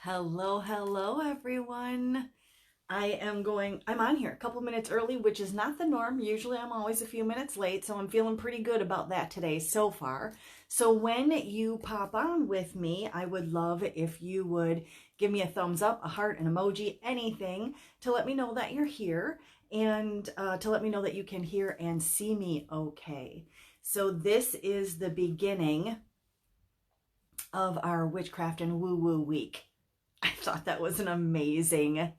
Hello, everyone. I'm on here a couple minutes early, which is not the norm. Usually I'm always a few minutes late, so I'm feeling pretty good about that today so far. So when you pop on with me, I would love if you would give me a thumbs up, a heart, an emoji, anything to let me know that you're here and to let me know that you can hear and see me okay. So this is the beginning of our Witchcraft and Woo Woo week. I thought that was an amazing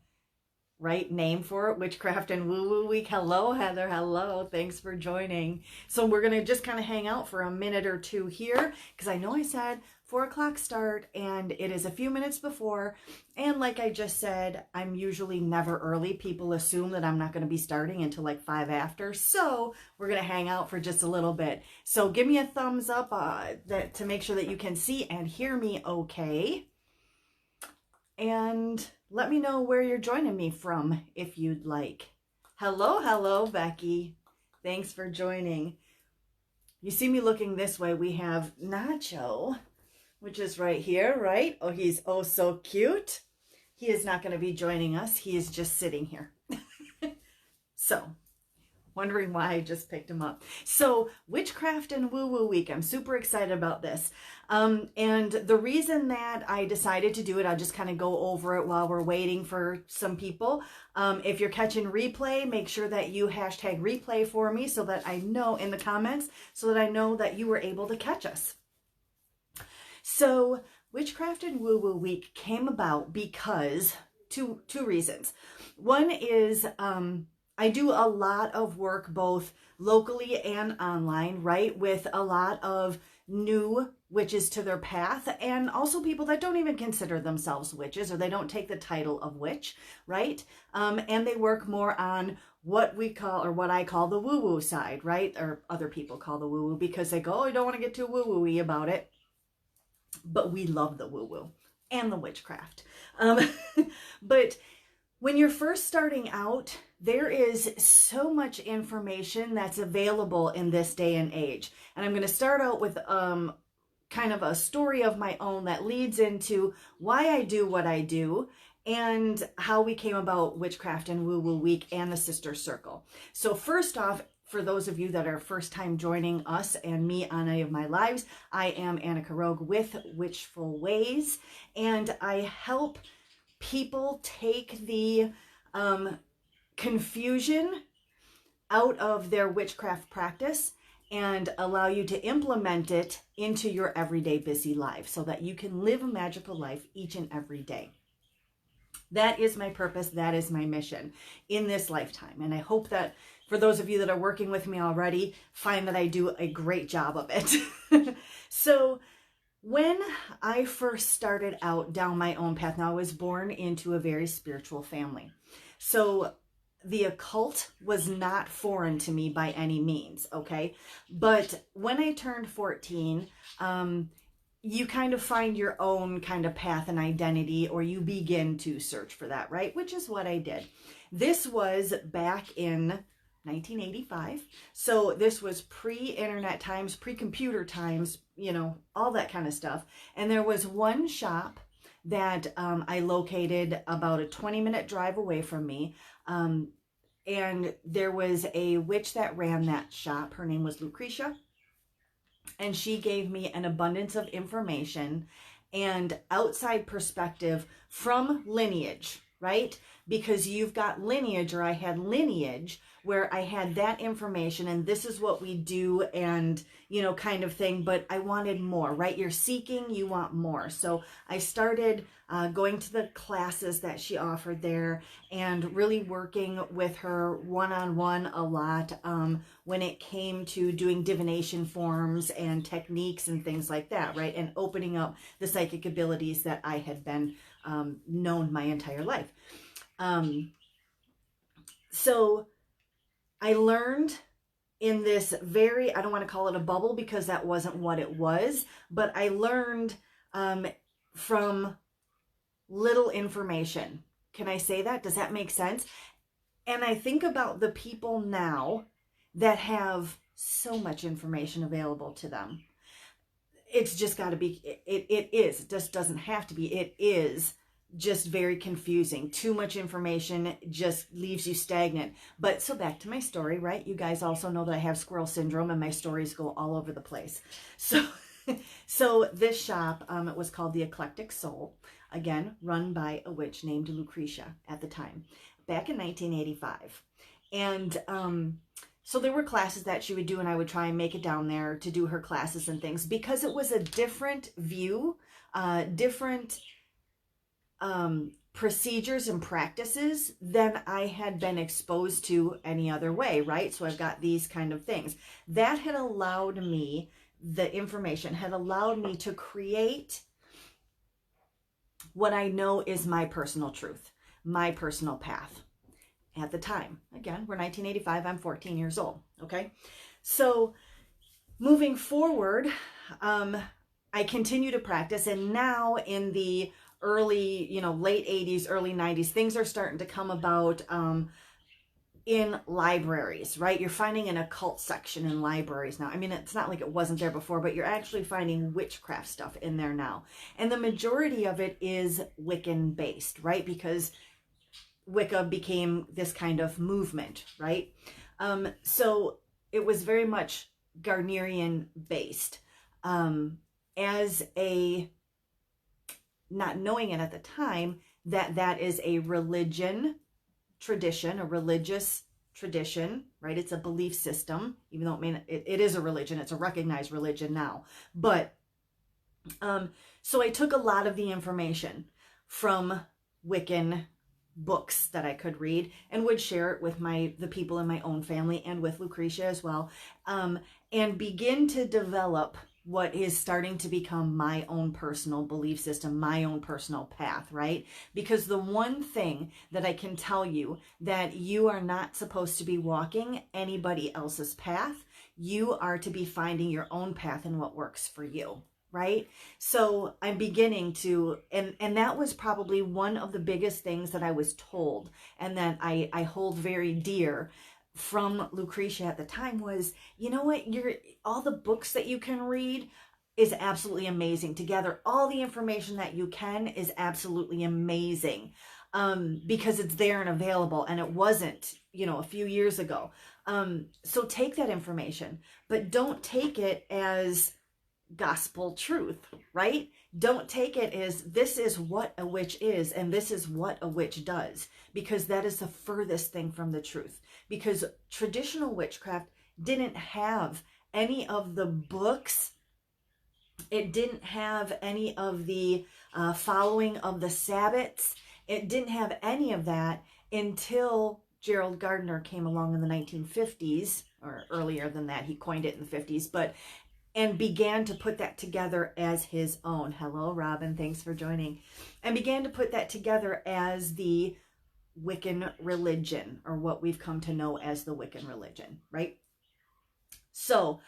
name for it, Witchcraft and Woo Woo Week. Hello, Heather. Hello. Thanks for joining. So we're going to just kind of hang out for a minute or two here because I know I said 4 o'clock start and it is a few minutes before. And like I just said, I'm usually never early. People assume that I'm not going to be starting until like 5 after. So we're going to hang out for just a little bit. So give me a thumbs up to make sure that you can see and hear me okay. And let me know where you're joining me from if you'd like. Hello, Becky. Thanks for joining. You see me looking this way. We have Nacho, which is right here, right? Oh, he's oh so cute. He is not going to be joining us. He is just sitting here. So, wondering why I just picked him up. So, Witchcraft and Woo Woo Week. I'm super excited about this. And the reason that I decided to do it, I'll just kind of go over it while we're waiting for some people. If you're catching replay, make sure that you hashtag replay for me so that I know in the comments, so that I know that you were able to catch us. So, Witchcraft and Woo Woo Week came about because two reasons. One is, I do a lot of work both locally and online, right? With a lot of new witches to their path and also people that don't even consider themselves witches or they don't take the title of witch, right? And they work more on what we call or what I call the woo-woo side, right? Or other people call the woo-woo because they go, oh, I don't want to get too woo-woo-y about it. But we love the woo-woo and the witchcraft. But when you're first starting out, there is so much information that's available in this day and age. And I'm going to start out with kind of a story of my own that leads into why I do what I do and how we came about Witchcraft and Woo Woo Week and the Sister Circle. So first off, for those of you that are first time joining us and me on any of my lives, I am Annika Rogue with Witchful Ways, and I help people take the confusion out of their witchcraft practice and allow you to implement it into your everyday busy life so that you can live a magical life each and every day. That is my purpose. That is my mission in this lifetime. And I hope that for those of you that are working with me already, find that I do a great job of it. So when I first started out down my own path, now I was born into a very spiritual family. So the occult was not foreign to me by any means, okay? But when I turned 14, you kind of find your own kind of path and identity, or you begin to search for that, right? Which is what I did. This was back in 1985. So this was pre-internet times, pre-computer times, you know, all that kind of stuff. And there was one shop that I located about a 20-minute drive away from me. And there was a witch that ran that shop. Her name was Lucretia. And she gave me an abundance of information and outside perspective from lineage, right? Because you've got lineage, or I had lineage, where I had that information and this is what we do and, you know, kind of thing. But I wanted more, right? You're seeking, you want more. So I started going to the classes that she offered there and really working with her one-on-one a lot when it came to doing divination forms and techniques and things like that, right? And opening up the psychic abilities that I had been known my entire life. So I learned in this very, I don't want to call it a bubble because that wasn't what it was, but I learned from little information. Can I say that? Does that make sense? And I think about the people now that have so much information available to them. It's just got to be, it is, it just doesn't have to be, it is just very confusing. Too much information just leaves you stagnant. But so back to my story, right? You guys also know that I have squirrel syndrome and my stories go all over the place. So this shop, it was called the Eclectic Soul, again, run by a witch named Lucretia at the time, back in 1985. And so there were classes that she would do, and I would try and make it down there to do her classes and things, because it was a different view, different procedures and practices than I had been exposed to any other way, right? So I've got these kind of things. That had allowed me, the information had allowed me to create what I know is my personal truth, my personal path at the time. Again, we're 1985, I'm 14 years old, okay? So moving forward, I continue to practice, and now in the early, late 80s, early 90s, things are starting to come about in libraries, right? You're finding an occult section in libraries now. I mean, it's not like it wasn't there before, but you're actually finding witchcraft stuff in there now. And the majority of it is Wiccan based, right? Because Wicca became this kind of movement, right? So it was very much Gardnerian based. As a, not knowing it at the time, that is a religion tradition, a religious tradition, right? It's a belief system, even though it is a religion. It's a recognized religion now. But so I took a lot of the information from Wiccan books that I could read and would share it with the people in my own family and with Lucretia as well, and begin to develop what is starting to become my own personal belief system, my own personal path, right? Because the one thing that I can tell you, that you are not supposed to be walking anybody else's path. You are to be finding your own path and what works for you, right? So I'm beginning to, and that was probably one of the biggest things that I was told, and that I hold very dear from Lucretia at the time, was, you know what, all the books that you can read is absolutely amazing. To gather all the information that you can is absolutely amazing, because it's there and available, and it wasn't, a few years ago. So take that information, but don't take it as gospel truth, right? Don't take it as this is what a witch is and this is what a witch does, because that is the furthest thing from the truth. Because traditional witchcraft didn't have any of the books. It didn't have any of the following of the Sabbats. It didn't have any of that until Gerald Gardner came along in the 1950s, or earlier than that. He coined it in the 50s, and began to put that together as his own. Hello, Robin. Thanks for joining. And began to put that together as the Wiccan religion, or what we've come to know as the Wiccan religion, right? So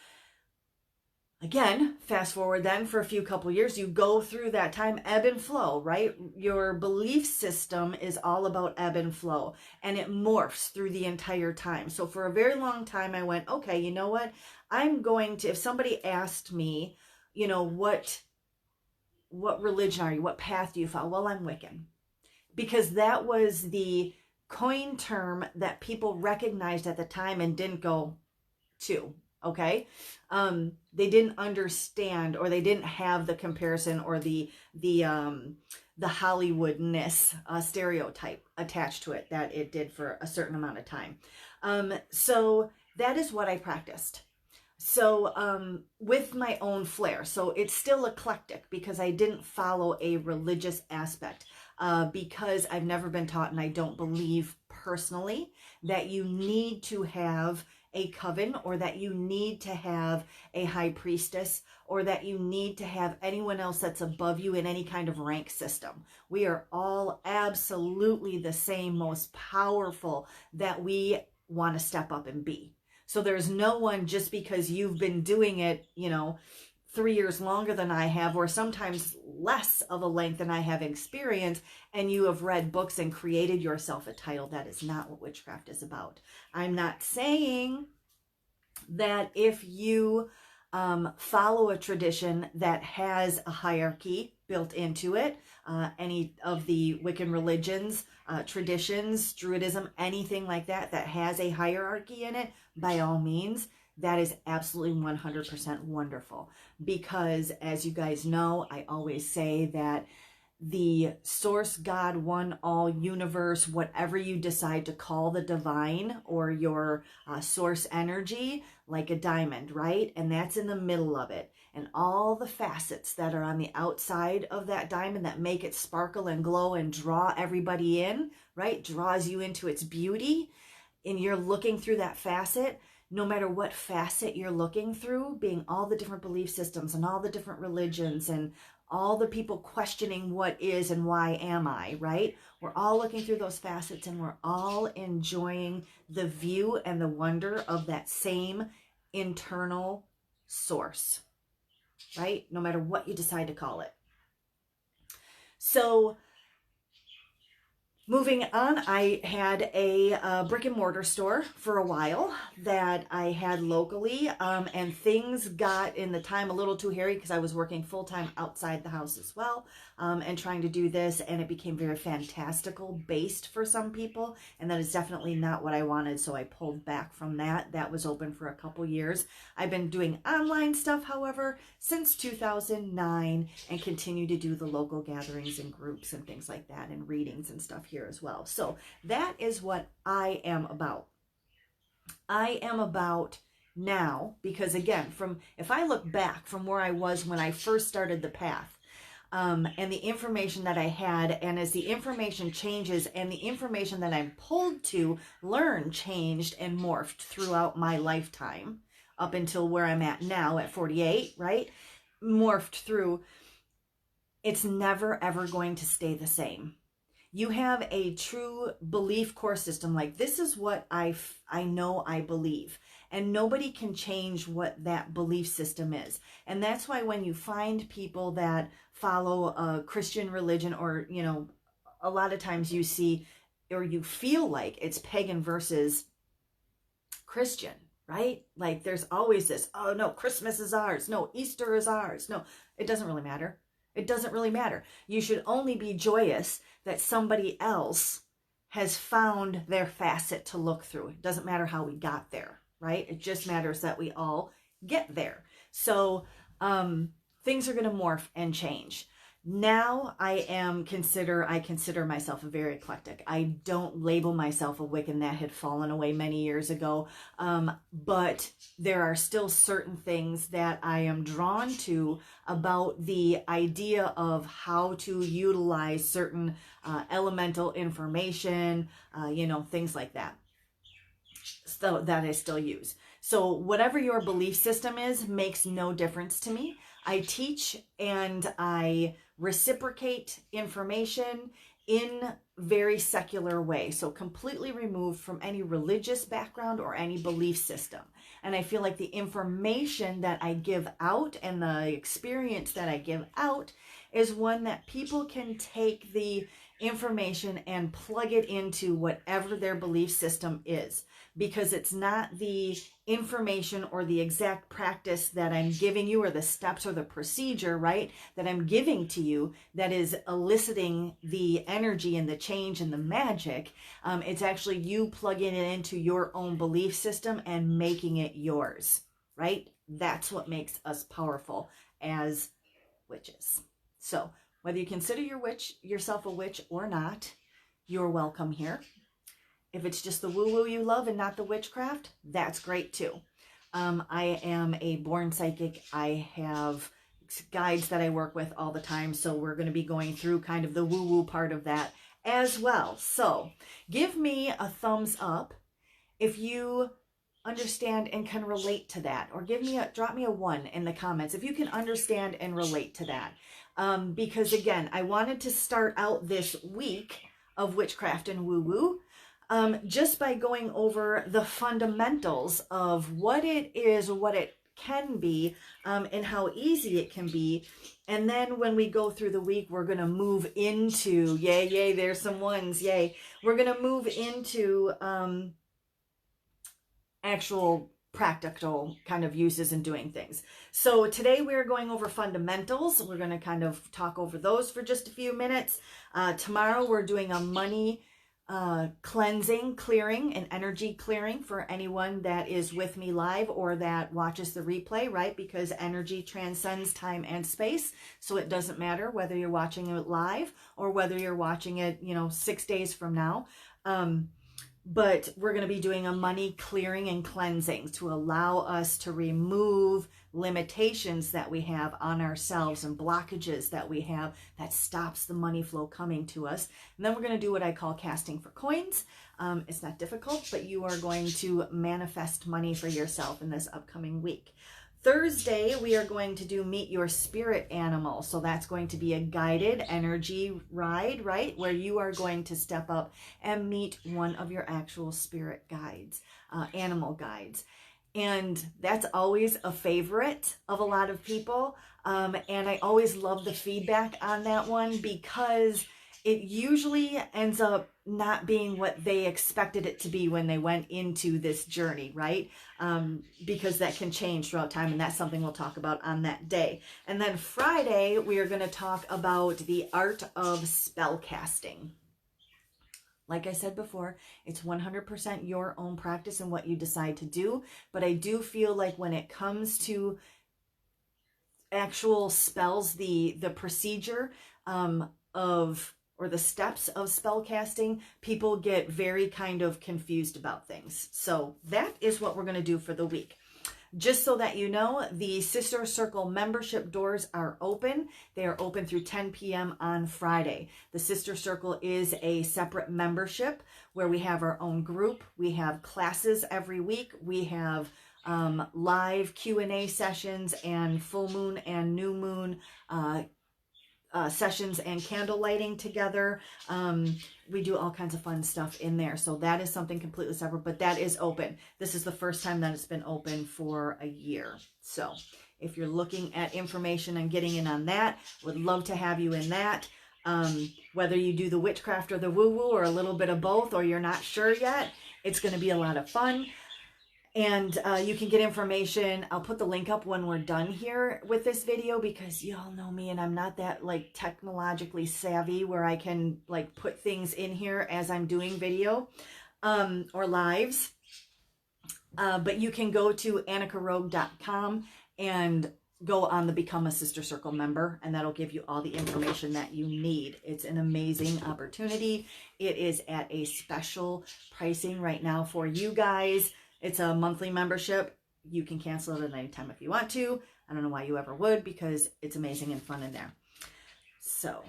again, fast forward then for a few couple years, you go through that time, ebb and flow, right? Your belief system is all about ebb and flow, and it morphs through the entire time. So for a very long time, I went, okay, you know what? I'm going to, if somebody asked me, what religion are you? What path do you follow? Well, I'm Wiccan. Because that was the coin term that people recognized at the time and didn't go to, okay? They didn't understand, or they didn't have the comparison or the Hollywoodness stereotype attached to it that it did for a certain amount of time. So that is what I practiced. So with my own flair. So it's still eclectic, because I didn't follow a religious aspect, because I've never been taught, and I don't believe personally, that you need to have a coven, or that you need to have a high priestess, or that you need to have anyone else that's above you in any kind of rank system. We are all absolutely the same, most powerful, that we want to step up and be. So there's no one, just because you've been doing it, 3 years longer than I have, or sometimes less of a length than I have experience, and you have read books and created yourself a title. That is not what witchcraft is about. I'm not saying that if you follow a tradition that has a hierarchy, built into it. Any of the Wiccan religions, traditions, Druidism, anything like that that has a hierarchy in it, by all means, that is absolutely 100% wonderful. Because as you guys know, I always say that the source, God, one, all, universe, whatever you decide to call the divine or your source energy, like a diamond, right? And that's in the middle of it. And all the facets that are on the outside of that diamond that make it sparkle and glow and draw everybody in, right? Draws you into its beauty. And you're looking through that facet, no matter what facet you're looking through, being all the different belief systems and all the different religions and all the people questioning what is and why am I, right? We're all looking through those facets and we're all enjoying the view and the wonder of that same internal source, right? No matter what you decide to call it. So moving on, I had a brick and mortar store for a while that I had locally, and things got in the time a little too hairy because I was working full-time outside the house as well, and trying to do this, and it became very fantastical based for some people, and that is definitely not what I wanted, so I pulled back from that. That was open for a couple years. I've been doing online stuff, however, since 2009, and continue to do the local gatherings and groups and things like that, and readings and stuff here as well. So that is what I am about. I am about now, because again, if I look back from where I was when I first started the path, and the information that I had, and as the information changes and the information that I'm pulled to learn changed and morphed throughout my lifetime up until where I'm at now at 48, right? Morphed through, it's never ever going to stay the same. You have a true belief core system, like this is what I know I believe, and nobody can change what that belief system is. And that's why when you find people that follow a Christian religion, or, you know, a lot of times you see, or you feel like it's pagan versus Christian, right? Like there's always this, oh no, Christmas is ours. No, Easter is ours. No, it doesn't really matter. It doesn't really matter. You should only be joyous that somebody else has found their facet to look through. It doesn't matter how we got there, right? It just matters that we all get there. So things are going to morph and change. Now I consider myself a very eclectic. I don't label myself a Wiccan. That had fallen away many years ago. But there are still certain things that I am drawn to about the idea of how to utilize certain elemental information, things like that. So that I still use. So whatever your belief system is makes no difference to me. I teach and I reciprocate information in very secular way. So completely removed from any religious background or any belief system. And I feel like the information that I give out and the experience that I give out is one that people can take the information and plug it into whatever their belief system is, because it's not the information or the exact practice that I'm giving you, or the steps or the procedure, right, that I'm giving to you that is eliciting the energy and the change and the magic. It's actually you plugging it into your own belief system and making it yours, right? That's what makes us powerful as witches. So whether you consider yourself a witch or not, you're welcome here. If it's just the woo-woo you love and not the witchcraft, that's great too. I am a born psychic. I have guides that I work with all the time, so we're going to be going through kind of the woo-woo part of that as well. So give me a thumbs up if you understand and can relate to that, or drop me a 1 in the comments if you can understand and relate to that. Because again, I wanted to start out this week of Witchcraft and Woo Woo just by going over the fundamentals of what it is, what it can be, and how easy it can be. And then when we go through the week, we're going to move into, yay, there's some ones, yay. We're going to move into actual practical kind of uses in doing things. So today we're going over fundamentals. We're going to kind of talk over those for just a few minutes. Tomorrow we're doing a money cleansing, clearing, and energy clearing for anyone that is with me live or that watches the replay, right? Because energy transcends time and space. So it doesn't matter whether you're watching it live or whether you're watching it, 6 days from now. But we're going to be doing a money clearing and cleansing to allow us to remove limitations that we have on ourselves and blockages that we have that stops the money flow coming to us. And then we're going to do what I call casting for coins. It's not difficult, but you are going to manifest money for yourself in this upcoming week. Thursday, we are going to do Meet Your Spirit Animal. So that's going to be a guided energy ride, right? Where you are going to step up and meet one of your actual spirit guides, animal guides. And that's always a favorite of a lot of people. And I always love the feedback on that one because it usually ends up not being what they expected it to be when they went into this journey, right? Because that can change throughout time, and that's something we'll talk about on that day. And then Friday, we are going to talk about the art of spell casting. Like I said before, it's 100% your own practice and what you decide to do, but I do feel like when it comes to actual spells, the procedure or the steps of spell casting, people get very kind of confused about things. So that is what we're going to do for the week. Just so that you know, the Sister Circle membership doors are open. They are open through 10 p.m. on Friday. The Sister Circle is a separate membership where we have our own group. We have classes every week. We have live Q&A sessions and full moon and new moon sessions and candle lighting together. We do all kinds of fun stuff in there. So that is something completely separate, but that is open. This is the first time that it's been open for a year. So if you're looking at information and getting in on that, would love to have you in that. Whether you do the witchcraft or the woo-woo or a little bit of both, or you're not sure yet, it's going to be a lot of fun. And you can get information. I'll put the link up when we're done here with this video because y'all know me and I'm not that technologically savvy where I can put things in here as I'm doing video or lives. But you can go to annikarogue.com and go on the Become a Sister Circle member, and that'll give you all the information that you need. It's an amazing opportunity. It is at a special pricing right now for you guys. It's a monthly membership. You can cancel it at any time if you want to. I don't know why you ever would because it's amazing and fun in there. So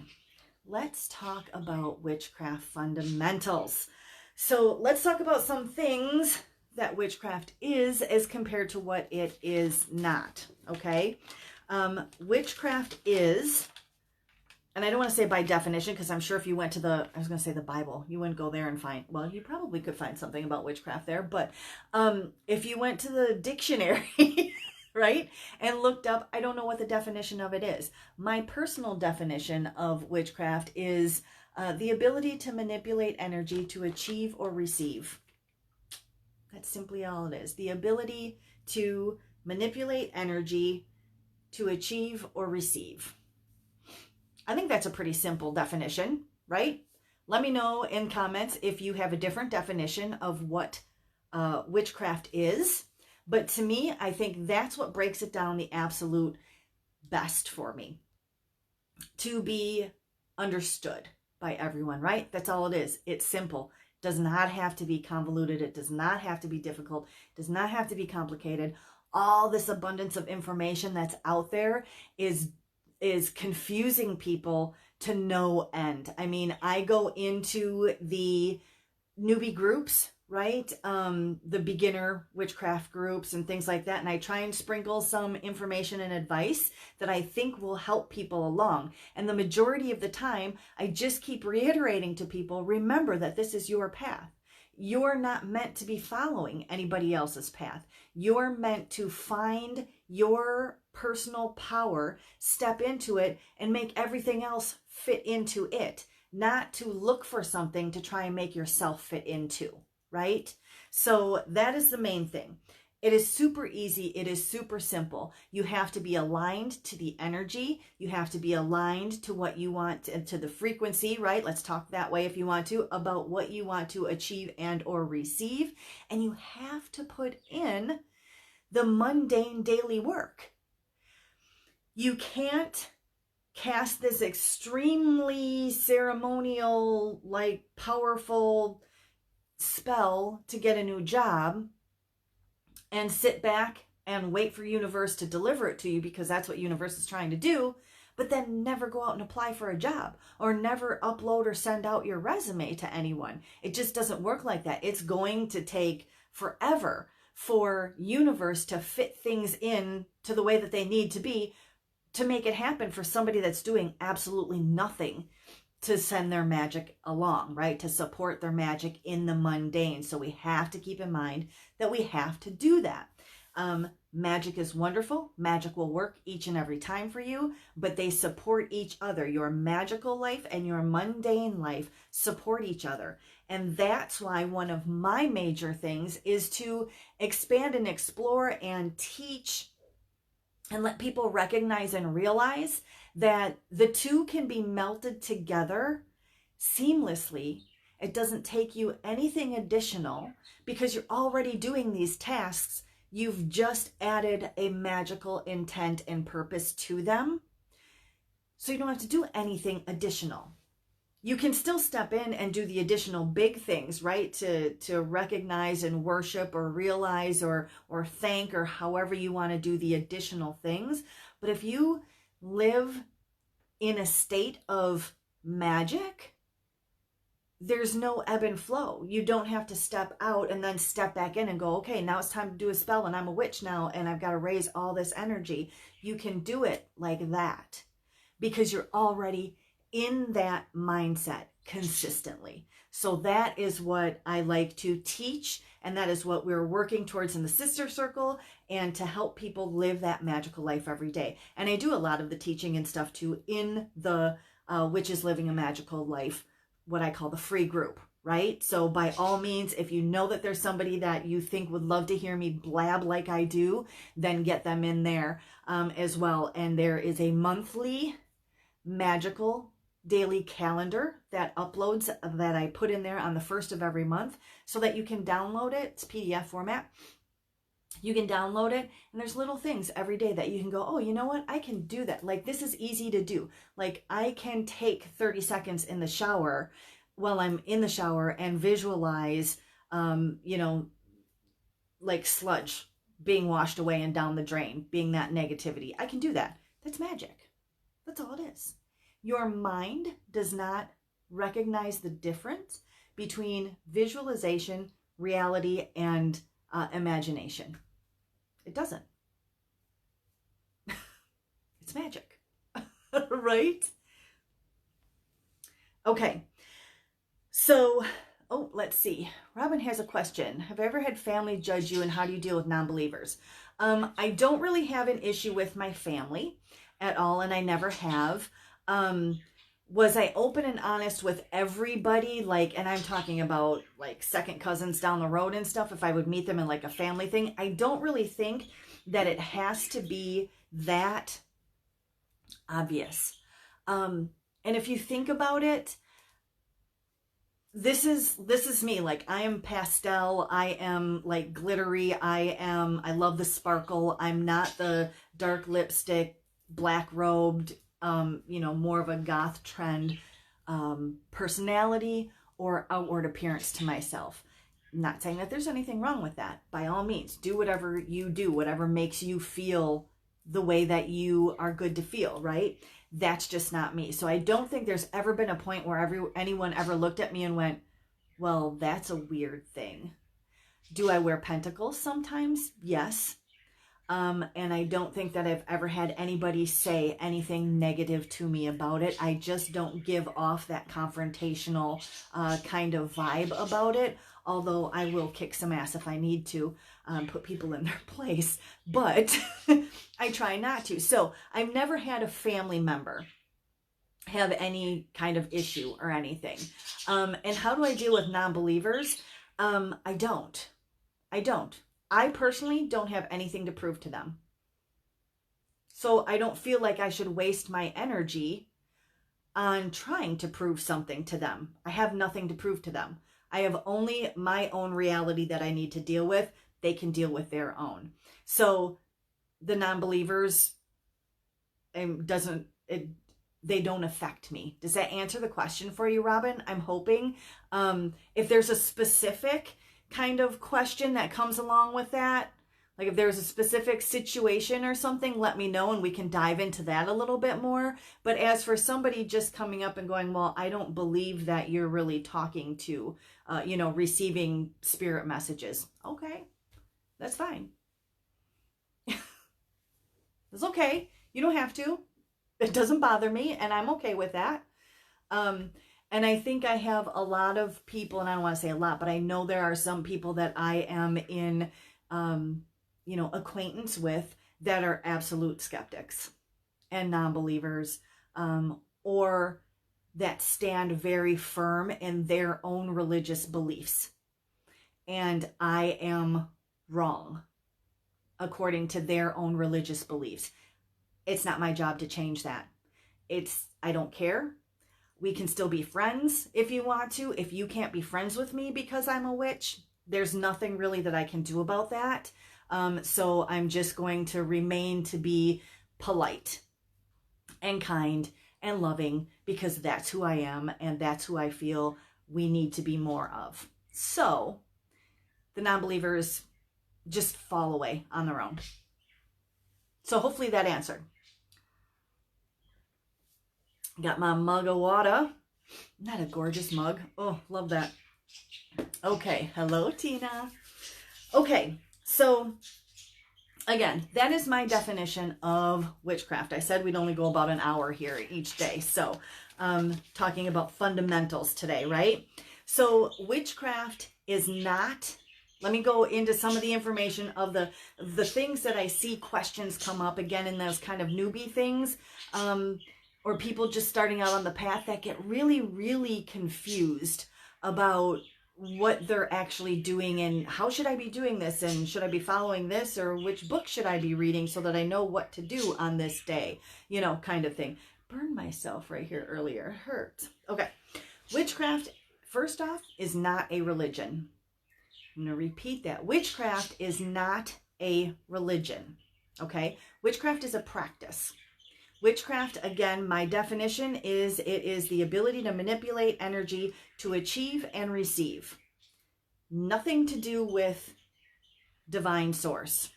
let's talk about witchcraft fundamentals. So let's talk about some things that witchcraft is as compared to what it is not, okay? Witchcraft is, and I don't want to say by definition because I'm sure if you went to I was going to say the Bible, you wouldn't go there and find, well, you probably could find something about witchcraft there, but if you went to the dictionary, right, and looked up, I don't know what the definition of it is. My personal definition of witchcraft is the ability to manipulate energy to achieve or receive. That's simply all it is. The ability to manipulate energy to achieve or receive. I think that's a pretty simple definition, right? Let me know in comments if you have a different definition of what witchcraft is. But to me, I think that's what breaks it down the absolute best for me. To be understood by everyone, right? That's all it is. It's simple. It does not have to be convoluted. It does not have to be difficult. It does not have to be complicated. All this abundance of information that's out there is confusing people to no end. I mean, I go into the newbie groups, right? The beginner witchcraft groups and things like that. And I try and sprinkle some information and advice that I think will help people along. And the majority of the time, I just keep reiterating to people, remember that this is your path. You're not meant to be following anybody else's path. You're meant to find your personal power, step into it, and make everything else fit into it. Not to look for something to try and make yourself fit into, right? So that is the main thing. It is super easy. It is super simple. You have to be aligned to the energy. You have to be aligned to what you want, and to the frequency, right? Let's talk that way if you want to, about what you want to achieve and or receive. And you have to put in the mundane daily work. You can't cast this extremely ceremonial, like powerful spell to get a new job and sit back and wait for universe to deliver it to you, because that's what universe is trying to do, but then never go out and apply for a job, or never upload or send out your resume to anyone. It just doesn't work like that. It's going to take forever for universe to fit things in to the way that they need to be to make it happen for somebody that's doing absolutely nothing to send their magic along, right? To support their magic in the mundane. So we have to keep in mind that we have to do that. Magic is wonderful. Magic will work each and every time for you, but they support each other. Your magical life and your mundane life support each other. And that's why one of my major things is to expand and explore and teach and let people recognize and realize that the two can be melted together seamlessly. It doesn't take you anything additional because you're already doing these tasks. You've just added a magical intent and purpose to them. So you don't have to do anything additional. You can still step in and do the additional big things, right? To recognize and worship or realize or thank, or however you want to do the additional things. But if you live in a state of magic, there's no ebb and flow. You don't have to step out and then step back in and go, okay, now it's time to do a spell and I'm a witch now and I've got to raise all this energy. You can do it like that because you're already in that mindset consistently. So that is what I like to teach, and that is what we're working towards in the Sister Circle, and to help people live that magical life every day. And I do a lot of the teaching and stuff too in the Witches Living a Magical Life, what I call the free group, right? So by all means, if you know that there's somebody that you think would love to hear me blab like I do, then get them in there as well. And there is a monthly magical daily calendar that uploads, that I put in there on the 1st of every month, so that you can download it. It's PDF format. You can download it, and there's little things every day that you can go, oh, you know what? I can do that. Like, this is easy to do. Like, I can take 30 seconds in the shower while I'm in the shower and visualize, like sludge being washed away and down the drain, being that negativity. I can do that. That's magic. That's all it is. Your mind does not recognize the difference between visualization, reality, and imagination. It doesn't. It's magic, right? Okay. So, let's see. Robin has a question. Have you ever had family judge you, and how do you deal with non-believers? I don't really have an issue with my family at all, and I never have. Was I open and honest with everybody? Like, and I'm talking about like second cousins down the road and stuff, if I would meet them in like a family thing. I don't really think that it has to be that obvious. And if you think about it, this is me. Like, I am pastel. I am like glittery. I love the sparkle. I'm not the dark lipstick, black robed, more of a goth trend personality or outward appearance to myself. I'm not saying that there's anything wrong with that. By all means, do whatever you do, whatever makes you feel the way that you are good to feel, right? That's just not me. So I don't think there's ever been a point where anyone ever looked at me and went, well, that's a weird thing. Do I wear pentacles sometimes? Yes. And I don't think that I've ever had anybody say anything negative to me about it. I just don't give off that confrontational kind of vibe about it, although I will kick some ass if I need to, put people in their place, but I try not to. So I've never had a family member have any kind of issue or anything. And how do I deal with non-believers? I don't. I personally don't have anything to prove to them. So I don't feel like I should waste my energy on trying to prove something to them. I have nothing to prove to them. I have only my own reality that I need to deal with. They can deal with their own. So the non-believers, they don't affect me. Does that answer the question for you, Robin? I'm hoping. If there's a specific kind of question that comes along with that, like if there's a specific situation or something, let me know and we can dive into that a little bit more. But as for somebody just coming up and going, well, I don't believe that you're really talking to, receiving spirit messages. Okay, that's fine. It's okay. You don't have to. It doesn't bother me, and I'm okay with that. And I think I have a lot of people, and I don't want to say a lot, but I know there are some people that I am in, acquaintance with that are absolute skeptics and non-believers, or that stand very firm in their own religious beliefs. And I am wrong according to their own religious beliefs. It's not my job to change that. I don't care. We can still be friends if you want to. If you can't be friends with me because I'm a witch, there's nothing really that I can do about that. So I'm just going to remain to be polite and kind and loving because that's who I am and that's who I feel we need to be more of. So the non-believers just fall away on their own. So hopefully that answered. Got my mug of water. Isn't that a gorgeous mug? Oh, love that. Okay, hello, Tina. Okay, so again, that is my definition of witchcraft. I said we'd only go about an hour here each day. So talking about fundamentals today, right? So witchcraft is not, let me go into some of the information of the things that I see questions come up again in those kind of newbie things, or people just starting out on the path that get really, really confused about what they're actually doing and how should I be doing this and should I be following this or which book should I be reading so that I know what to do on this day, kind of thing. Burned myself right here earlier. It hurt. Okay. Witchcraft, first off, is not a religion. I'm going to repeat that. Witchcraft is not a religion. Okay? Witchcraft is a practice. Witchcraft, again, my definition is it is the ability to manipulate energy to achieve and receive. Nothing to do with divine source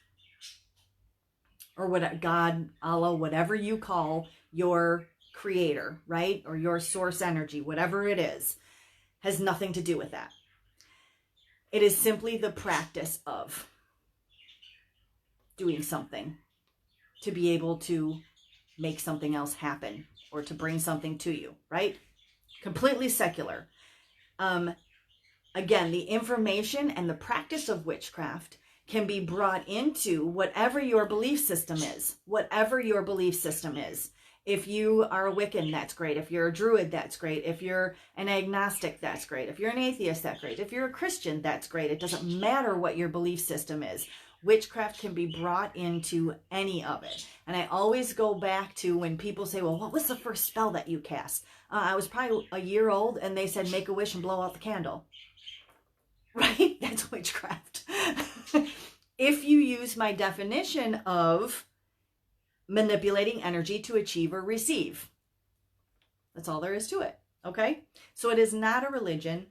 or what God, Allah, whatever you call your creator, right? Or your source energy, whatever it is, has nothing to do with that. It is simply the practice of doing something to be able to make something else happen or to bring something to you, right? Completely secular. Again, the information and the practice of witchcraft can be brought into whatever your belief system is. Whatever your belief system is. If you are a Wiccan, that's great. If you're a Druid, that's great. If you're an agnostic, that's great. If you're an atheist, that's great. If you're a Christian, that's great. It doesn't matter what your belief system is. Witchcraft can be brought into any of it. And I always go back to when people say, well, what was the first spell that you cast? I was probably a year old and they said, make a wish and blow out the candle. Right? That's witchcraft. If you use my definition of manipulating energy to achieve or receive, that's all there is to it. Okay? So it is not a religion.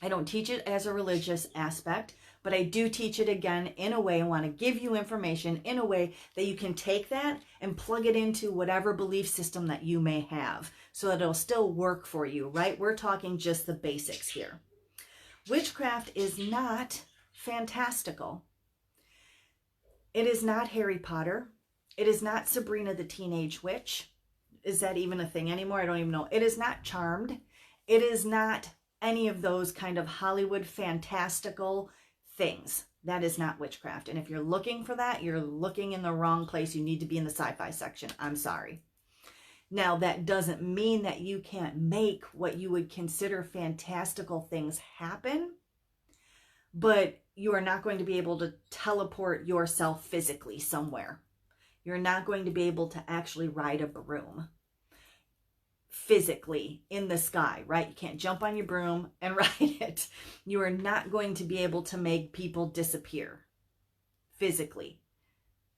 I don't teach it as a religious aspect, but I do teach it again in a way. I want to give you information in a way that you can take that and plug it into whatever belief system that you may have so that it'll still work for you, right? We're talking just the basics here. Witchcraft is not fantastical. It is not Harry Potter. It is not Sabrina the Teenage Witch. Is that even a thing anymore? I don't even know. It is not Charmed. It is not any of those kind of Hollywood fantastical things. That is not witchcraft. And if you're looking for that, you're looking in the wrong place. You need to be in the sci-fi section. I'm sorry. Now, that doesn't mean that you can't make what you would consider fantastical things happen, but you are not going to be able to teleport yourself physically somewhere. You're not going to be able to actually ride a broom physically in the sky, right? You can't jump on your broom and ride it. You are not going to be able to make people disappear physically.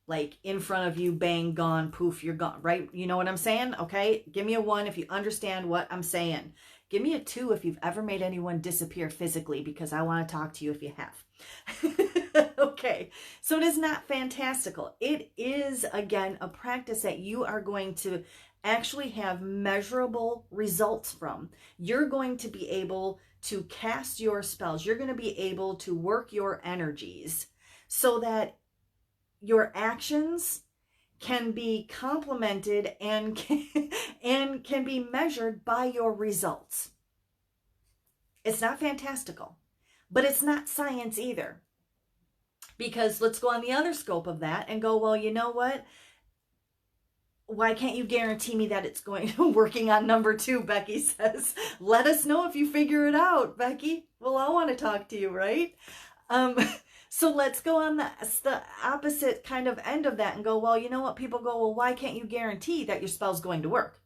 Like in front of you, bang, gone, poof, you're gone, right? You know what I'm saying? Okay, give me a 1 if you understand what I'm saying. Give me a 2 if you've ever made anyone disappear physically, because I want to talk to you if you have. Okay, so it is not fantastical. It is, again, a practice that you are going to actually have measurable results from. You're going to be able to cast your spells. You're going to be able to work your energies so that your actions can be complemented and can be measured by your results. It's not fantastical, but it's not science either. Because let's go on the other scope of that and go, well, you know what? Why can't you guarantee me that it's going working on number 2? Becky says, let us know if you figure it out, Becky. Well, I want to talk to you, right? So let's go on the opposite kind of end of that and go, well, you know what? People go, well, why can't you guarantee that your spell's going to work?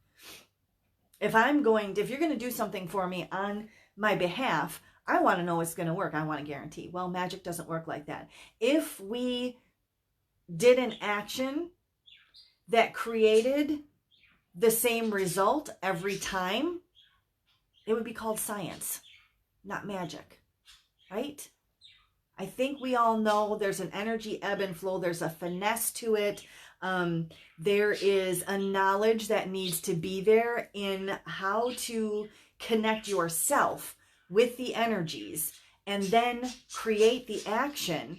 If you're going to do something for me on my behalf, I want to know it's going to work. I want to guarantee. Well, magic doesn't work like that. If we did an action that created the same result every time, it would be called science, not magic, right? I think we all know there's an energy ebb and flow. There's a finesse to it. There is a knowledge that needs to be there in how to connect yourself with the energies and then create the action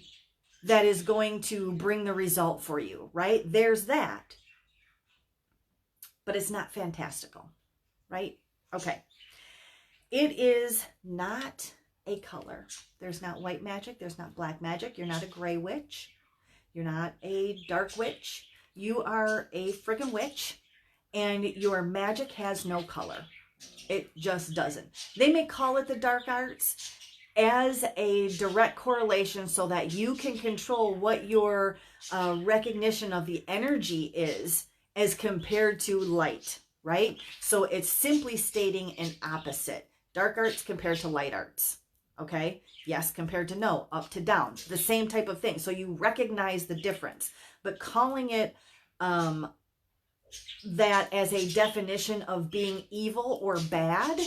that is going to bring the result for you, right? There's that. But it's not fantastical, right? Okay. It is not a color. There's not white magic. There's not black magic. You're not a gray witch. You're not a dark witch. You are a freaking witch, and your magic has no color. It just doesn't. They may call it the dark arts as a direct correlation so that you can control what your recognition of the energy is as compared to light, right? So it's simply stating an opposite. Dark arts compared to light arts. Okay, yes, compared to no, up to down, the same type of thing. So you recognize the difference, but calling it that as a definition of being evil or bad,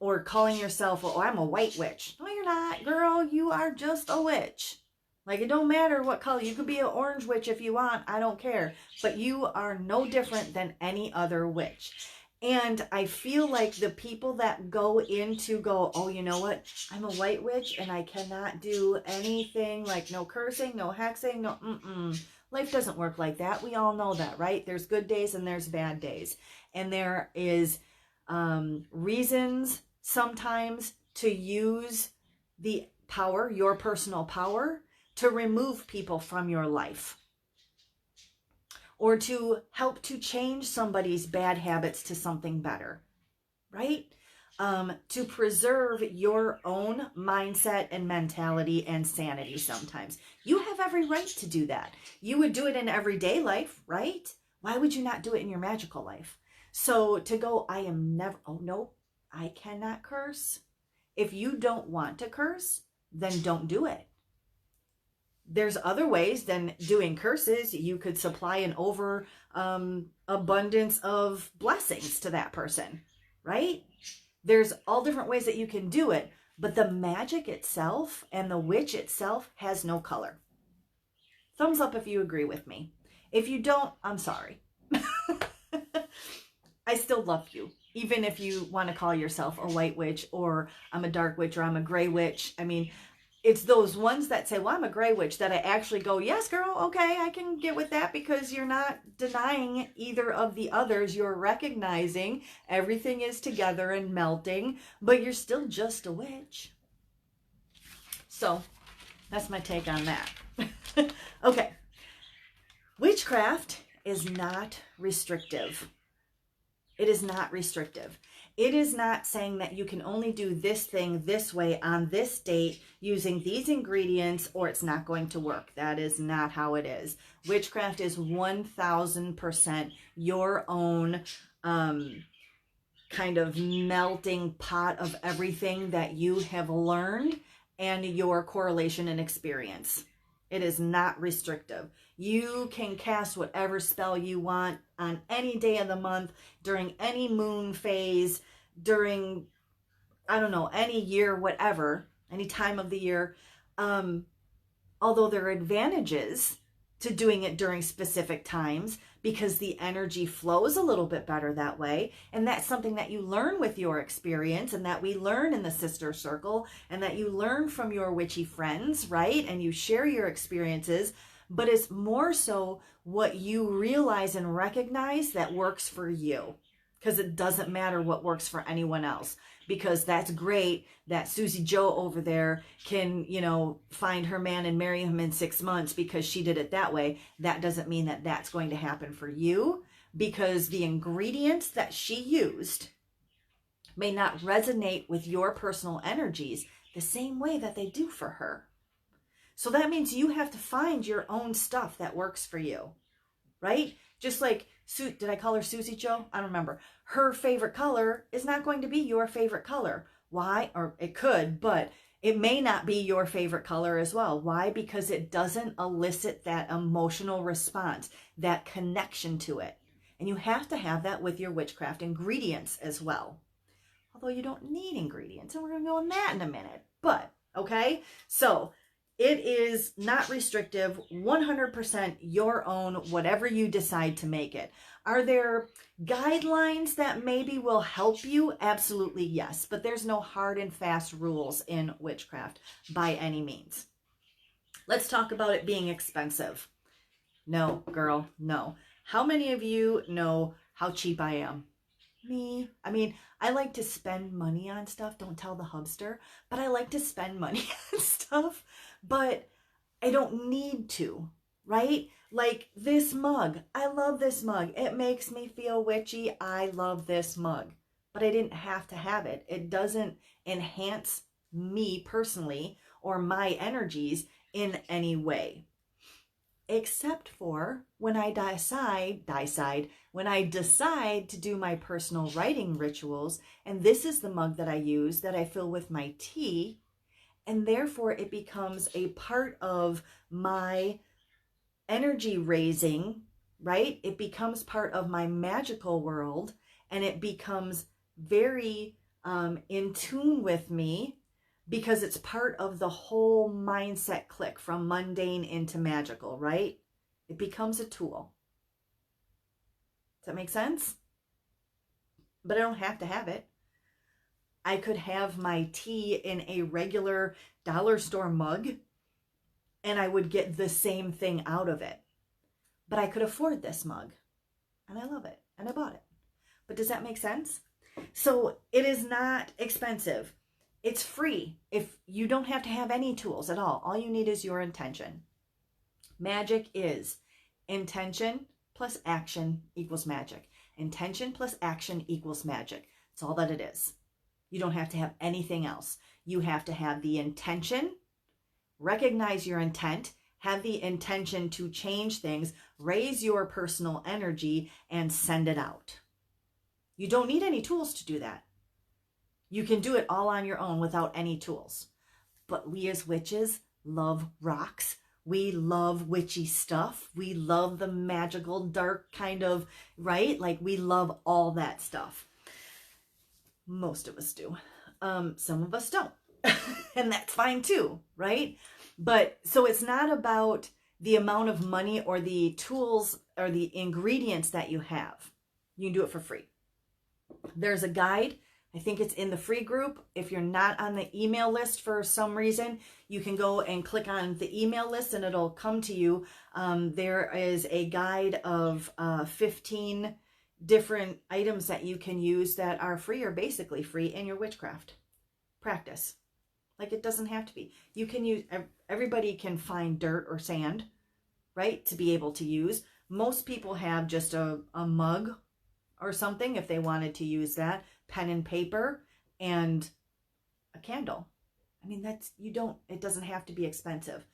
or calling yourself, oh, I'm a white witch. No, you're not, girl. You are just a witch. Like, it don't matter what color. You could be an orange witch if you want. I don't care. But you are no different than any other witch. And I feel like the people that go, oh, you know what? I'm a white witch and I cannot do anything, like no cursing, no hexing, no Life doesn't work like that. We all know that, right? There's good days and there's bad days. And there is reasons sometimes to use the power, your personal power, to remove people from your life. Or to help to change somebody's bad habits to something better, right? To preserve your own mindset and mentality and sanity sometimes. You have every right to do that. You would do it in everyday life, right? Why would you not do it in your magical life? So to go, I cannot curse. If you don't want to curse, then don't do it. There's other ways than doing curses. You could supply an abundance of blessings to that person, right? There's all different ways that you can do it, but the magic itself and the witch itself has no color. Thumbs up if you agree with me. If you don't, I'm sorry. I still love you, even if you want to call yourself a white witch, or I'm a dark witch, or I'm a gray witch. I mean, it's those ones that say, well, I'm a gray witch, that I actually go, yes, girl, okay, I can get with that, because you're not denying either of the others. You're recognizing everything is together and melting, but you're still just a witch. So that's my take on that. Okay. Witchcraft is not restrictive. It is not restrictive. It is not saying that you can only do this thing this way on this date using these ingredients or it's not going to work. That is not how it is. Witchcraft is 1000% your own kind of melting pot of everything that you have learned and your correlation and experience. It is not restrictive. You can cast whatever spell you want on any day of the month, during any moon phase, during, I don't know, any year, whatever, any time of the year. Although there are advantages to doing it during specific times because the energy flows a little bit better that way. And that's something that you learn with your experience and that we learn in the sister circle and that you learn from your witchy friends, right? And you share your experiences, but it's more so what you realize and recognize that works for you, because it doesn't matter what works for anyone else. Because that's great that Susie Joe over there can, you know, find her man and marry him in 6 months because she did it that way. That doesn't mean that that's going to happen for you, because the ingredients that she used may not resonate with your personal energies the same way that they do for her. So that means you have to find your own stuff that works for you, right? Just like, did I call her Susie Joe? I don't remember. Her favorite color is not going to be your favorite color. Why? Or it could, but it may not be your favorite color as well. Why? Because it doesn't elicit that emotional response, that connection to it. And you have to have that with your witchcraft ingredients as well. Although you don't need ingredients, and we're going to go on that in a minute. But, okay, so it is not restrictive, 100% your own, whatever you decide to make it. Are there guidelines that maybe will help you? Absolutely, yes. But there's no hard and fast rules in witchcraft by any means. Let's talk about it being expensive. No, girl, no. How many of you know how cheap I am? Me. I mean, I like to spend money on stuff. Don't tell the hubster, but I like to spend money on stuff, but I don't need to, right? Like this mug. I love this mug. It makes me feel witchy. I love this mug, but I didn't have to have it. It doesn't enhance me personally or my energies in any way. Except for when I decide to do my personal writing rituals, and this is the mug that I use that I fill with my tea, and therefore it becomes a part of my energy raising, right? It becomes part of my magical world, and it becomes very in tune with me, because it's part of the whole mindset click from mundane into magical, right? It becomes a tool. Does that make sense? But I don't have to have it. I could have my tea in a regular dollar store mug and I would get the same thing out of it. But I could afford this mug and I love it and I bought it. But does that make sense? So it is not expensive. It's free. If you don't have to have any tools at all you need is your intention. Magic is intention plus action equals magic. Intention plus action equals magic. That's all that it is. You don't have to have anything else. You have to have the intention, recognize your intent, have the intention to change things, raise your personal energy, and send it out. You don't need any tools to do that. You can do it all on your own without any tools. But we as witches love rocks. We love witchy stuff. We love the magical, dark kind of, right? Like we love all that stuff. Most of us do. Some of us don't. And that's fine too, right? But so it's not about the amount of money or the tools or the ingredients that you have. You can do it for free. There's a guide. I think it's in the free group. If you're not on the email list for some reason, you can go and click on the email list and it'll come to you. There is a guide of 15 different items that you can use that are free or basically free in your witchcraft practice. Like it doesn't have to be. You can use, everybody can find dirt or sand, right, to be able to use. Most people have just a mug or something if they wanted to use that. pen and paper and a candle. I mean, it doesn't have to be expensive.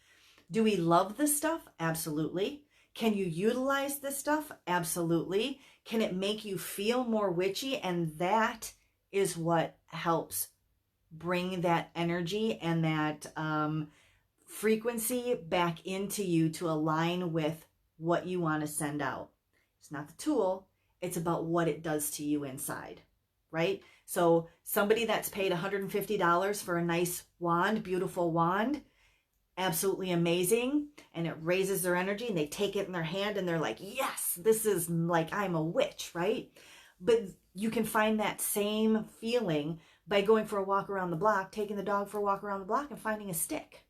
Do we love this stuff? Absolutely. Can you utilize this stuff? Absolutely. Can it make you feel more witchy? And that is what helps bring that energy and that frequency back into you to align with what you want to send out. It's not the tool. It's about what it does to you inside, right? So somebody that's paid $150 for a nice wand, beautiful wand, absolutely amazing, and it raises their energy, and they take it in their hand and they're like, yes, this is like I'm a witch, right? But you can find that same feeling by going for a walk around the block, taking the dog for a walk around the block and finding a stick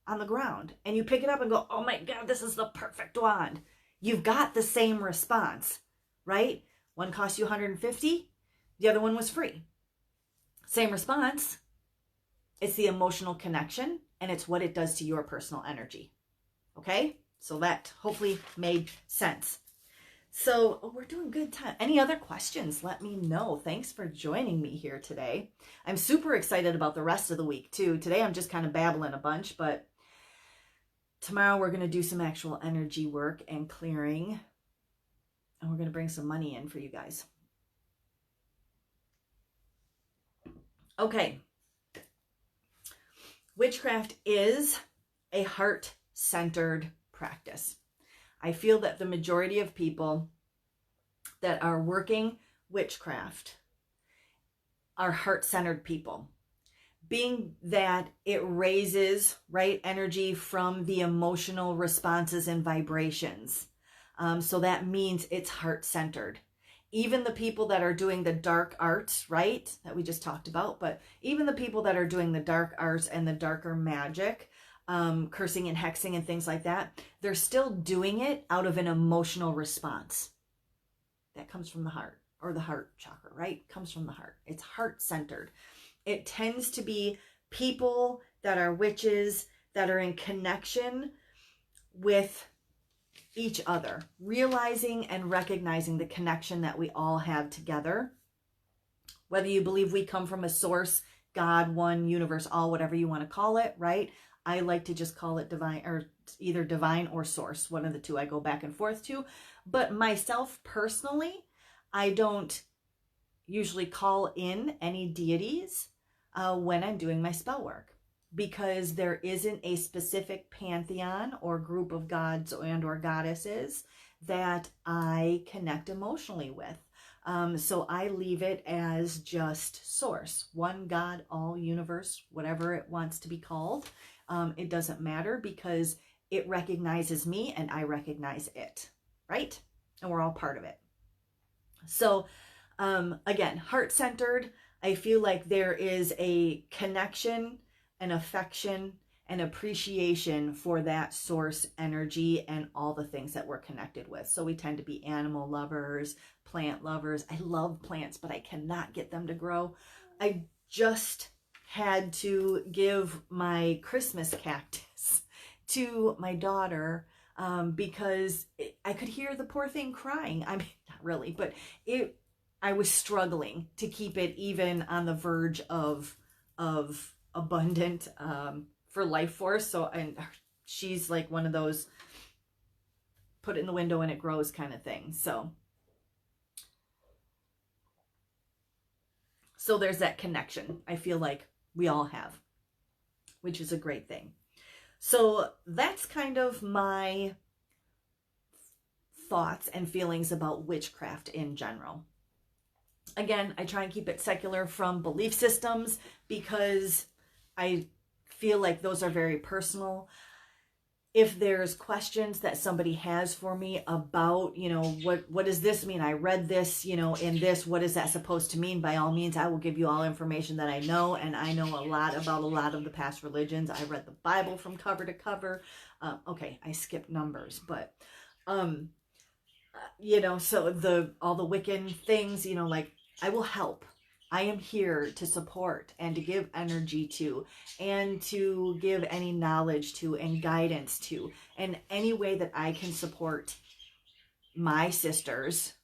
on the ground, and you pick it up and go, oh my God, this is the perfect wand. You've got the same response, right? One cost you $150, the other one was free. Same response. It's the emotional connection, and it's what it does to your personal energy. Okay? So that hopefully made sense. So we're doing good time. Any other questions? Let me know. Thanks for joining me here today. I'm super excited about the rest of the week too. Today I'm just kind of babbling a bunch, but tomorrow we're going to do some actual energy work and clearing, and we're going to bring some money in for you guys. Okay. Witchcraft is a heart-centered practice. I feel that the majority of people that are working witchcraft are heart-centered people, being that it raises, right, energy from the emotional responses and vibrations. So that means it's heart-centered. Even the people that are doing the dark arts, right, that we just talked about, but even the people that are doing the dark arts and the darker magic, cursing and hexing and things like that, they're still doing it out of an emotional response. That comes from the heart, or the heart chakra, right? Comes from the heart. It's heart-centered. It tends to be people that are witches that are in connection with each other, realizing and recognizing the connection that we all have together. Whether you believe we come from a source, God, one, universe, all, whatever you want to call it, right? I like to just call it divine, or either divine or source. One of the two I go back and forth to. But myself personally, I don't usually call in any deities when I'm doing my spell work, because there isn't a specific pantheon or group of gods and or goddesses that I connect emotionally with. So I leave it as just source, one God, all, universe, whatever it wants to be called. It doesn't matter, because it recognizes me and I recognize it, right? And we're all part of it. So again, heart-centered, I feel like there is a connection, an affection, an appreciation for that source energy and all the things that we're connected with. So we tend to be animal lovers, plant lovers. I love plants, but I cannot get them to grow. I just had to give my Christmas cactus to my daughter because I could hear the poor thing crying. I mean, not really, but I was struggling to keep it even on the verge of abundant for life force. So, and she's like one of those put it in the window and it grows kind of thing. So there's that connection I feel like we all have, which is a great thing. So that's kind of my thoughts and feelings about witchcraft in general. Again, I try and keep it secular from belief systems because I feel like those are very personal. If there's questions that somebody has for me about, you know, what does this mean? I read this, you know, in this, what is that supposed to mean? By all means, I will give you all information that I know. And I know a lot about a lot of the past religions. I read the Bible from cover to cover. Okay, I skipped numbers, but, you know, so all the Wiccan things, you know, like I will help. I am here to support and to give energy to, and to give any knowledge to and guidance to, and any way that I can support my sisters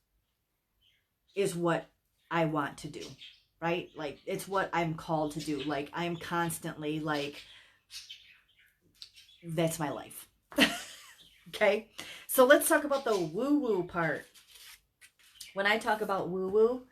is what I want to do. right? Like, it's what I'm called to do. Like, I'm constantly like, that's my life. Okay, so let's talk about the woo-woo part. When I talk about woo-woo,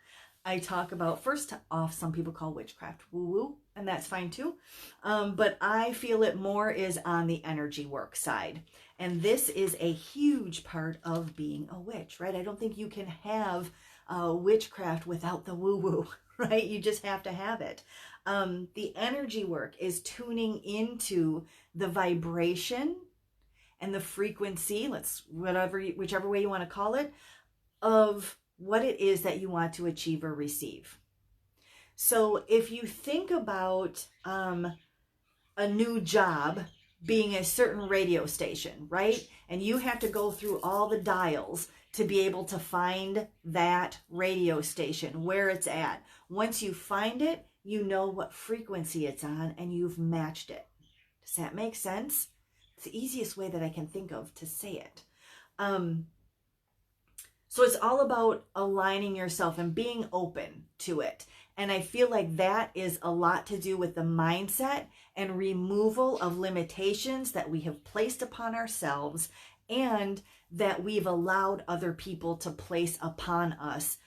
I talk about, first off, some people call witchcraft woo-woo, and that's fine too. But I feel it more is on the energy work side. And this is a huge part of being a witch, right? I don't think you can have witchcraft without the woo-woo, right? You just have to have it. The energy work is tuning into the vibration and the frequency, whichever way you want to call it, of what it is that you want to achieve or receive. So if you think about a new job being a certain radio station, right? And you have to go through all the dials to be able to find that radio station, where it's at. Once you find it, you know what frequency it's on and you've matched it. Does that make sense? It's the easiest way that I can think of to say it. So it's all about aligning yourself and being open to it. And I feel like that is a lot to do with the mindset and removal of limitations that we have placed upon ourselves and that we've allowed other people to place upon us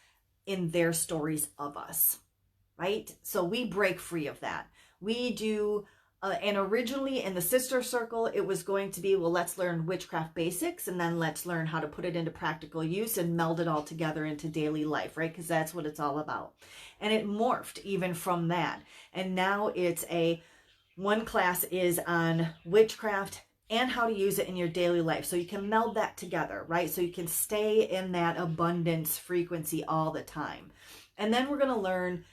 in their stories of us, right? So we break free of that. We do... and originally in the sister circle, it was going to be, well, let's learn witchcraft basics and then let's learn how to put it into practical use and meld it all together into daily life, right? Because that's what it's all about. And it morphed even from that. And now it's one class is on witchcraft and how to use it in your daily life. So you can meld that together, right? So you can stay in that abundance frequency all the time. And then we're going to learn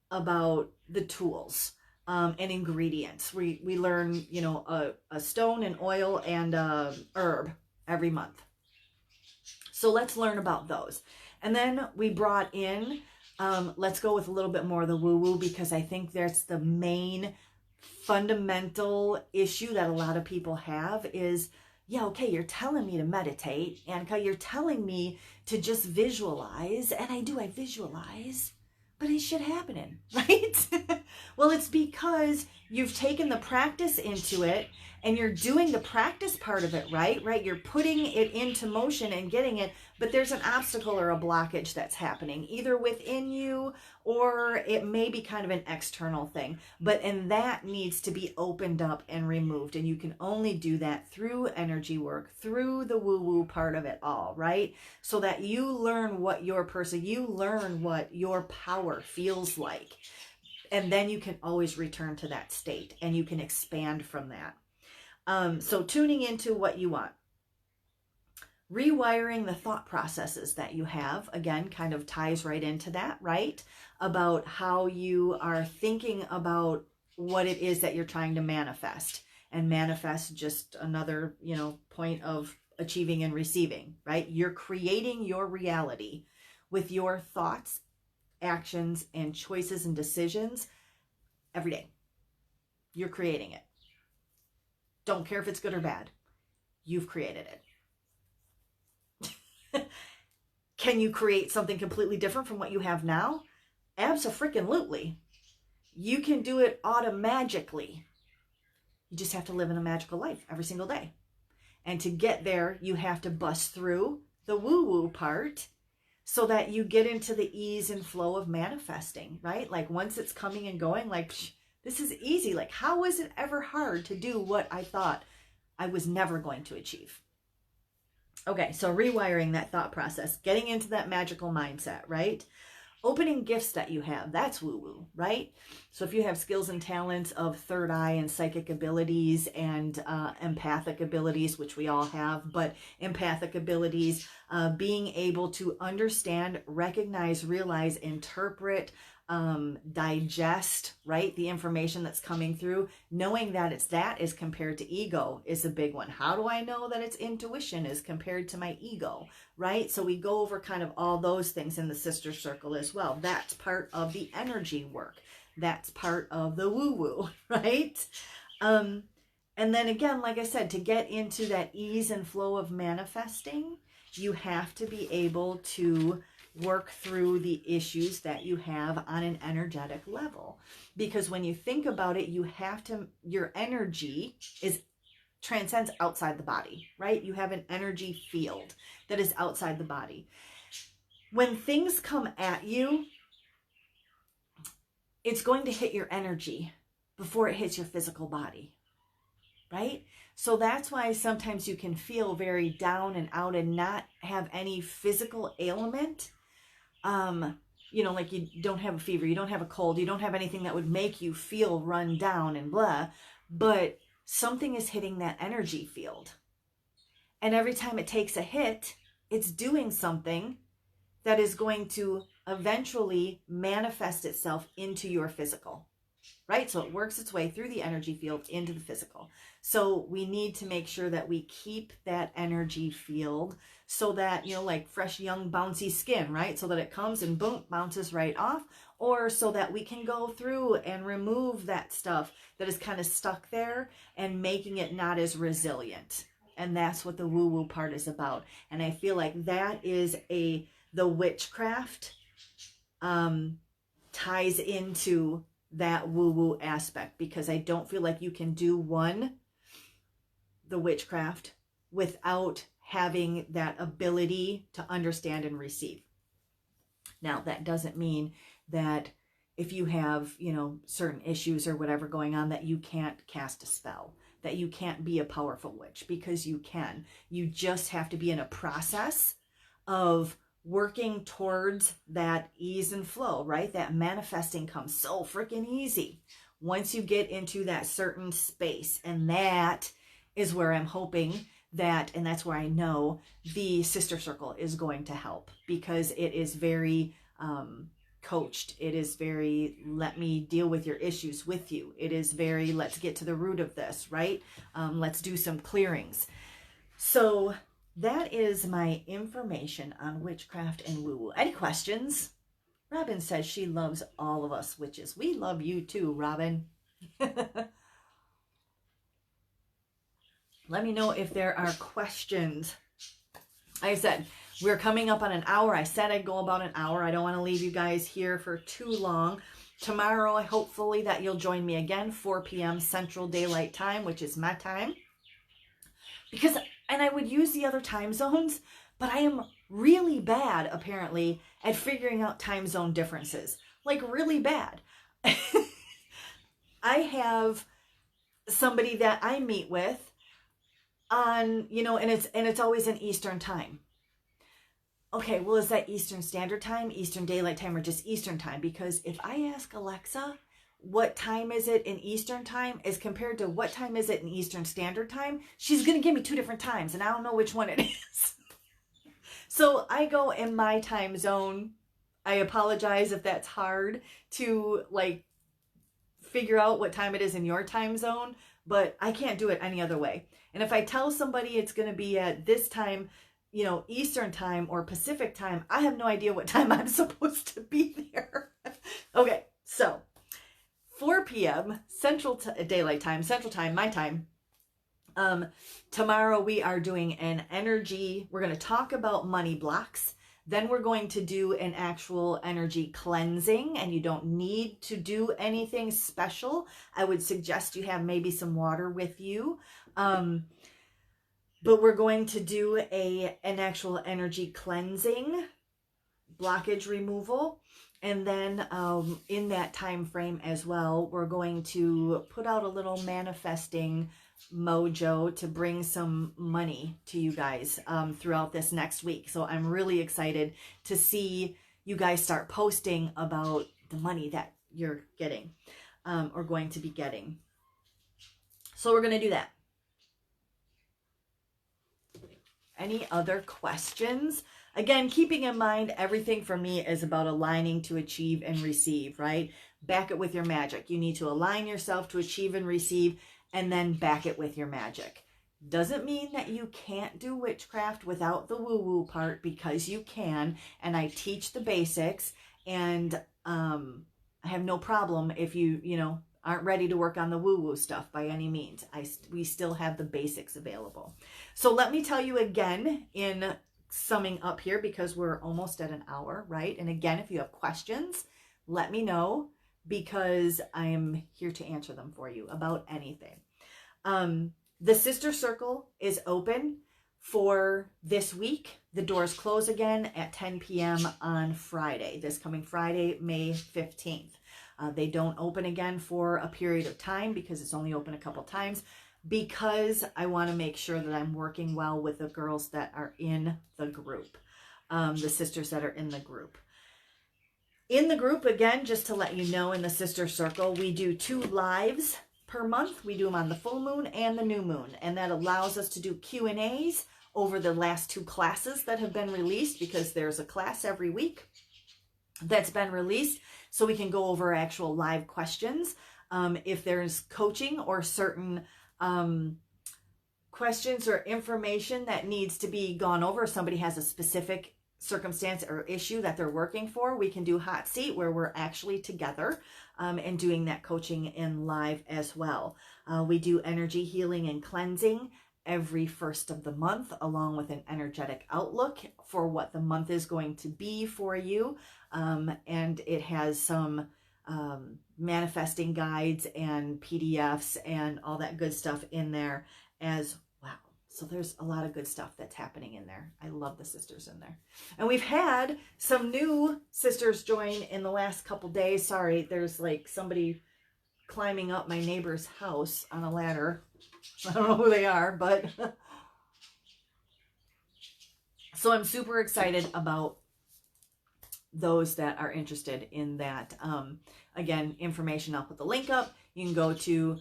about the tools. And ingredients. We learn, you know, a stone, an oil, and a herb every month. So let's learn about those. And then we brought in, let's go with a little bit more of the woo-woo, because I think that's the main fundamental issue that a lot of people have is, yeah, okay, you're telling me to meditate, Annika, you're telling me to just visualize, and I visualize, but ain't shit happening, right? Well, it's because you've taken the practice into it and you're doing the practice part of it, right? You're putting it into motion and getting it, but there's an obstacle or a blockage that's happening either within you or it may be kind of an external thing, and that needs to be opened up and removed. And you can only do that through energy work, through the woo-woo part of it all, right? So that you learn what you learn what your power feels like. And then you can always return to that state and you can expand from that. So tuning into what you want. Rewiring the thought processes that you have, again, kind of ties right into that, right? About how you are thinking about what it is that you're trying to manifest. And manifest, just another, point of achieving and receiving, right? You're creating your reality with your thoughts, actions, and choices and decisions every day. You're creating it. Don't care if it's good or bad. You've created it. Can you create something completely different from what you have now? Abso-freaking-lutely. You can do it automagically. You just have to live in a magical life every single day. And to get there, you have to bust through the woo-woo part so that you get into the ease and flow of manifesting, right? Like once it's coming and going, like, this is easy. Like, how is it ever hard to do what I thought I was never going to achieve? Okay, so rewiring that thought process, getting into that magical mindset, right? Opening gifts that you have, that's woo-woo, right? So if you have skills and talents of third eye and psychic abilities and empathic abilities, which we all have, but empathic abilities, being able to understand, recognize, realize, interpret, digest, right? The information that's coming through, knowing that it's that is compared to ego is a big one. How do I know that it's intuition is compared to my ego, right? So we go over kind of all those things in the sister circle as well. That's part of the energy work. That's part of the woo-woo, right? And then again, like I said, to get into that ease and flow of manifesting, you have to be able to work through the issues that you have on an energetic level. Because when you think about it, you have to, your energy transcends outside the body, right? You have an energy field that is outside the body. When things come at you, it's going to hit your energy before it hits your physical body, right? So that's why sometimes you can feel very down and out and not have any physical ailment. You know, like you don't have a fever, you don't have a cold, you don't have anything that would make you feel run down and blah, but something is hitting that energy field. And every time it takes a hit, it's doing something that is going to eventually manifest itself into your physical, right? So it works its way through the energy field into the physical. So we need to make sure that we keep that energy field so that, you know, like fresh, young, bouncy skin, right? So that it comes and boom, bounces right off, or so that we can go through and remove that stuff that is kind of stuck there and making it not as resilient. And that's what the woo-woo part is about. And I feel like that is the witchcraft ties into that woo-woo aspect, because I don't feel like you can do the witchcraft, without having that ability to understand and receive. Now, that doesn't mean that if you have, you know, certain issues or whatever going on, that you can't cast a spell, that you can't be a powerful witch, because you can. You just have to be in a process of working towards that ease and flow, right? That manifesting comes so freaking easy once you get into that certain space. And that is where I'm hoping that, and that's where I know the sister circle is going to help, because it is very coached. It is very, let me deal with your issues with you. It is very, let's get to the root of this, right? Let's do some clearings. So that is my information on witchcraft and woo-woo. Any questions? Robin says she loves all of us witches. We love you too, Robin. Let me know if there are questions. Like I said, we're coming up on an hour. I said I'd go about an hour. I don't want to leave you guys here for too long. Tomorrow, hopefully that you'll join me again, 4 p.m. Central Daylight Time, which is my time. Because, and I would use the other time zones, but I am really bad, apparently, at figuring out time zone differences. Like, really bad. I have somebody that I meet with on, you know, and it's always in Eastern time. Okay, well, is that Eastern Standard Time, Eastern Daylight Time, or just Eastern Time? Because if I ask Alexa, what time is it in Eastern Time as compared to what time is it in Eastern Standard Time, she's going to give me two different times, and I don't know which one it is. So I go in my time zone. I apologize if that's hard to, like, figure out what time it is in your time zone, but I can't do it any other way. And if I tell somebody it's going to be at this time, you know, Eastern time or Pacific time, I have no idea what time I'm supposed to be there. Okay, so 4 p.m. Central Daylight Time, Central Time, my time. Tomorrow we are doing an energy, we're going to talk about money blocks. Then we're going to do an actual energy cleansing, and you don't need to do anything special. I would suggest you have maybe some water with you. But we're going to do an actual energy cleansing, blockage removal. And then in that time frame as well, we're going to put out a little manifesting mojo to bring some money to you guys throughout this next week. So I'm really excited to see you guys start posting about the money that you're getting or going to be getting. So we're going to do that. Any other questions? Again, keeping in mind, everything for me is about aligning to achieve and receive, right? Back it with your magic. You need to align yourself to achieve and receive, and then back it with your magic. Doesn't mean that you can't do witchcraft without the woo-woo part, because you can, and I teach the basics, and I have no problem if you know, aren't ready to work on the woo-woo stuff by any means. We still have the basics available. So let me tell you again in summing up here because we're almost at an hour, right? And again, if you have questions, let me know because I'm here to answer them for you about anything. The Sister Circle is open for this week. The doors close again at 10 p.m. on Friday, this coming Friday, May 15th. They don't open again for a period of time because it's only open a couple times, because I want to make sure that I'm working well with the girls that are in the group, the sisters that are in the group. In the group, again, just to let you know, in the Sister Circle, we do 2 lives per month. We do them on the full moon and the new moon, and that allows us to do Q&As over the last 2 classes that have been released, because there's a class every week that's been released, so we can go over actual live questions. If there's coaching or certain questions or information that needs to be gone over, somebody has a specific circumstance or issue that they're working for, we can do hot seat where we're actually together and doing that coaching in live as well. We do energy healing and cleansing every first of the month, along with an energetic outlook for what the month is going to be for you. And it has some manifesting guides and PDFs and all that good stuff in there as well. So there's a lot of good stuff that's happening in there. I love the sisters in there. And we've had some new sisters join in the last couple days. Sorry, there's like somebody climbing up my neighbor's house on a ladder. I don't know who they are, but so I'm super excited about those that are interested in that. Again, information, I'll put the link up. You can go to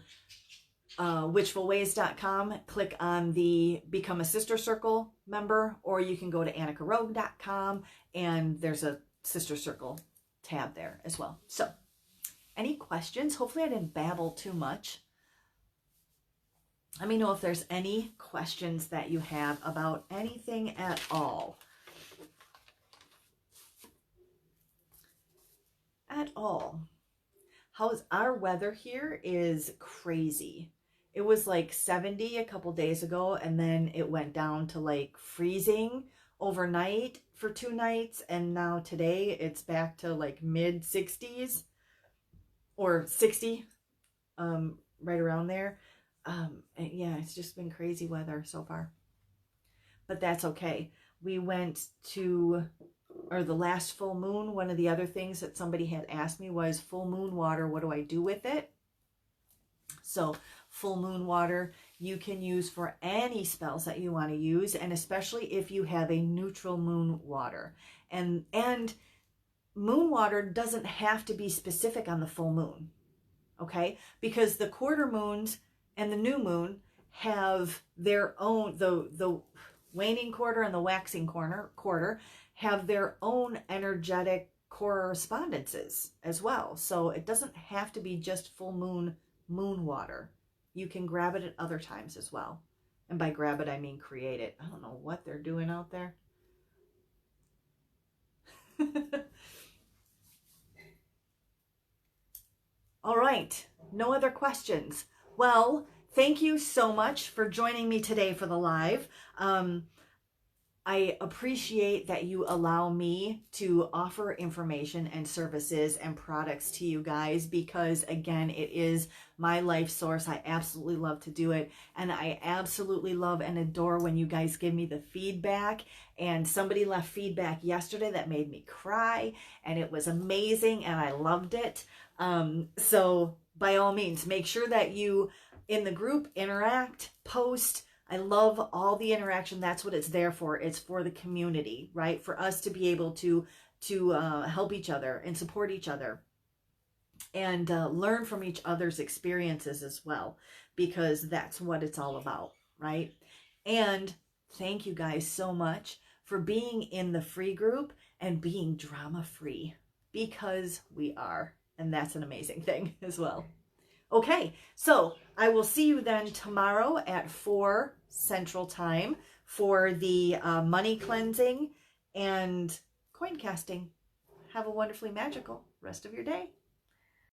witchfulways.com, click on the Become a Sister Circle member, or you can go to annikarogue.com, and there's a Sister Circle tab there as well. So, any questions? Hopefully I didn't babble too much. Let me know if there's any questions that you have about anything at all. At all. How's our weather here is crazy. It was like 70 a couple days ago, and then it went down to like freezing overnight for 2 nights, and now today it's back to like mid 60s or 60, right around there. And yeah, it's just been crazy weather so far, but that's okay. We went to, or the last full moon, one of the other things that somebody had asked me was full moon water. What do I do with it? So full moon water you can use for any spells that you want to use, and especially if you have a neutral moon water. And moon water doesn't have to be specific on the full moon, okay? Because the quarter moons and the new moon have their own, the waning quarter and the waxing quarter have their own energetic correspondences as well. So it doesn't have to be just full moon water. You can grab it at other times as well. And by grab it, I mean create it. I don't know what they're doing out there. All right, no other questions. Well, thank you so much for joining me today for the live. I appreciate that you allow me to offer information and services and products to you guys, because again, it is my life source. I absolutely love to do it. And I absolutely love and adore when you guys give me the feedback. And somebody left feedback yesterday that made me cry, and it was amazing and I loved it. So by all means, make sure that you in the group interact, post. I love all the interaction. That's what it's there for. It's for the community, right? For us to be able to help each other and support each other and learn from each other's experiences as well, because that's what it's all about, right? And thank you guys so much for being in the free group and being drama-free, because we are, and that's an amazing thing as well. Okay, so I will see you then tomorrow at 4 Central Time for the money cleansing and coin casting. Have a wonderfully magical rest of your day.